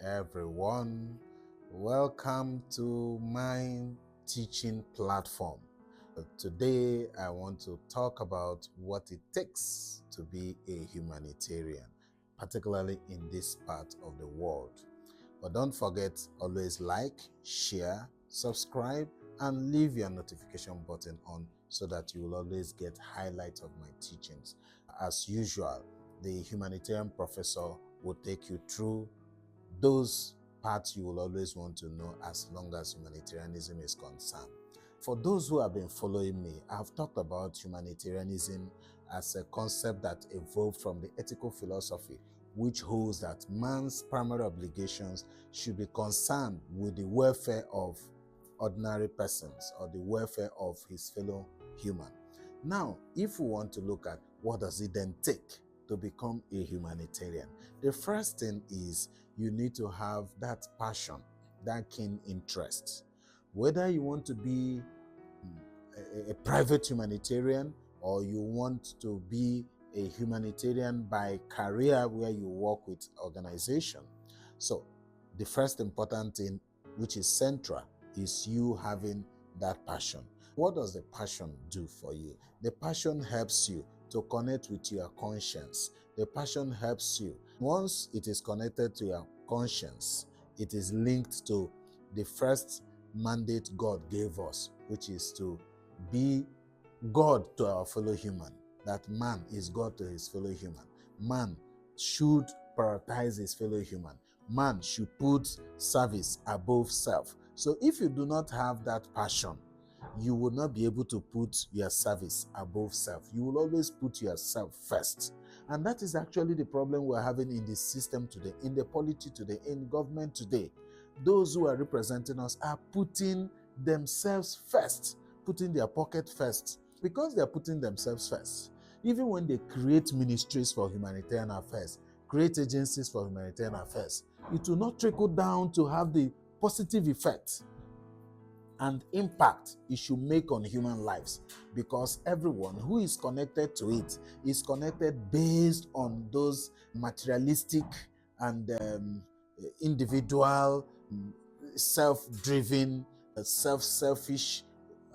everyone. Welcome to my teaching platform. Today, I want to talk about what it takes to be a humanitarian, particularly in this part of the world. But don't forget, always like, share, subscribe, and leave your notification button on so that you will always get highlights of my teachings. As usual, the humanitarian professor will take you through those parts you will always want to know as long as humanitarianism is concerned. For those who have been following me, I've talked about humanitarianism as a concept that evolved from the ethical philosophy, which holds that man's primary obligations should be concerned with the welfare of ordinary persons or the welfare of his fellow human. Now, if we want to look at what does it then take to become a humanitarian, the first thing is you need to have that passion, that keen interest. Whether you want to be a private humanitarian or you want to be a humanitarian by career where you work with organization. So the first important thing, which is central, is you having that passion. What does the passion do for you? The passion helps you to connect with your conscience. The passion helps you. Once it is connected to your conscience, it is linked to the first mandate God gave us, which is to be God to our fellow human. That man is God to his fellow human. Man should prioritize his fellow human. Man should put service above self. So if you do not have that passion, you will not be able to put your service above self. You will always put yourself first. And that is actually the problem we're having in the system today, in the polity today, in government today. Those who are representing us are putting themselves first, putting their pocket first. Because they are putting themselves first, even when they create ministries for humanitarian affairs, create agencies for humanitarian affairs, it will not trickle down to have the positive effect and impact it should make on human lives, because everyone who is connected to it is connected based on those materialistic and individual, self-driven, selfish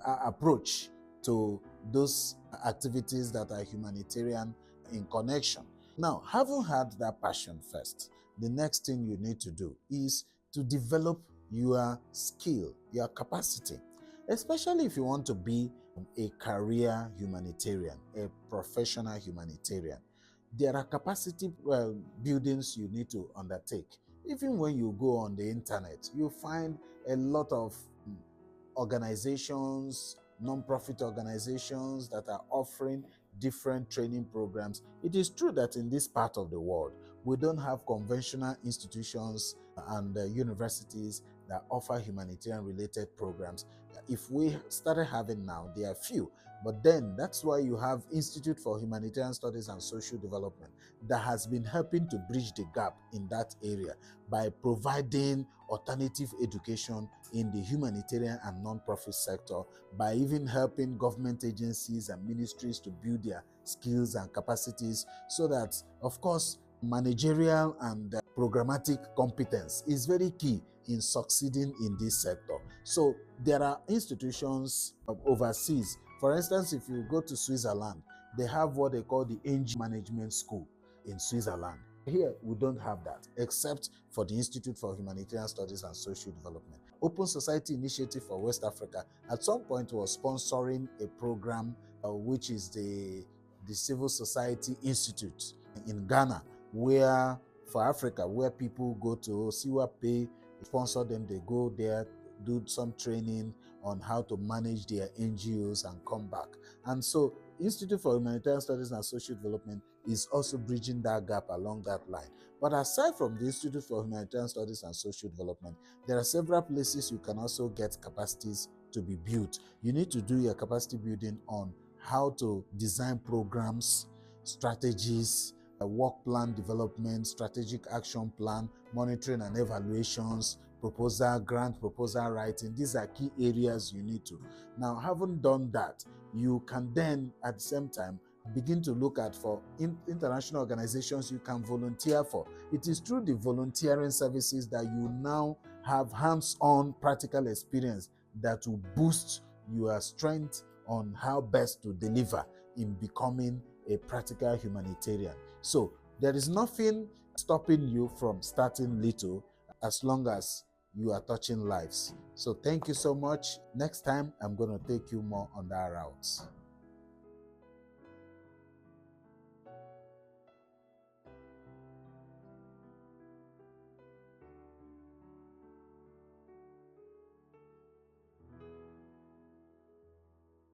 approach to those activities that are humanitarian in connection. Now, having had that passion first, the next thing you need to do is to develop your skill, your capacity, especially if you want to be a career humanitarian, a professional humanitarian. There are capacity buildings you need to undertake. Even when you go on the internet, you find a lot of organizations, non-profit organizations that are offering different training programs. It is true that in this part of the world, we don't have conventional institutions and universities that offer humanitarian related programs. If we started having now, there are few, but then that's why you have Institute for Humanitarian Studies and Social Development that has been helping to bridge the gap in that area by providing alternative education in the humanitarian and non-profit sector, by even helping government agencies and ministries to build their skills and capacities, so that, of course, managerial and programmatic competence is very key in succeeding in this sector. So there are institutions overseas. For instance, if you go to Switzerland, they have what they call the NG Management School in Switzerland. Here, we don't have that, except for the Institute for Humanitarian Studies and Social Development. Open Society Initiative for West Africa at some point was sponsoring a program which is the Civil Society Institute in Ghana, where for Africa, where people go to Siwa Pay, sponsor them, they go there, do some training on how to manage their NGOs and come back. And so Institute for Humanitarian Studies and Social Development is also bridging that gap along that line. But aside from the Institute for Humanitarian Studies and Social Development, there are several places you can also get capacities to be built. You need to do your capacity building on how to design programs, strategies, work plan development, strategic action plan, monitoring and evaluations, proposal, grant proposal writing. These are key areas you need to. Now, having done that, you can then at the same time begin to look at for international organizations you can volunteer for. It is through the volunteering services that you now have hands-on practical experience that will boost your strength on how best to deliver in becoming a practical humanitarian. So there is nothing stopping you from starting little as long as you are touching lives. So thank you so much. Next time, I'm going to take you more on that route.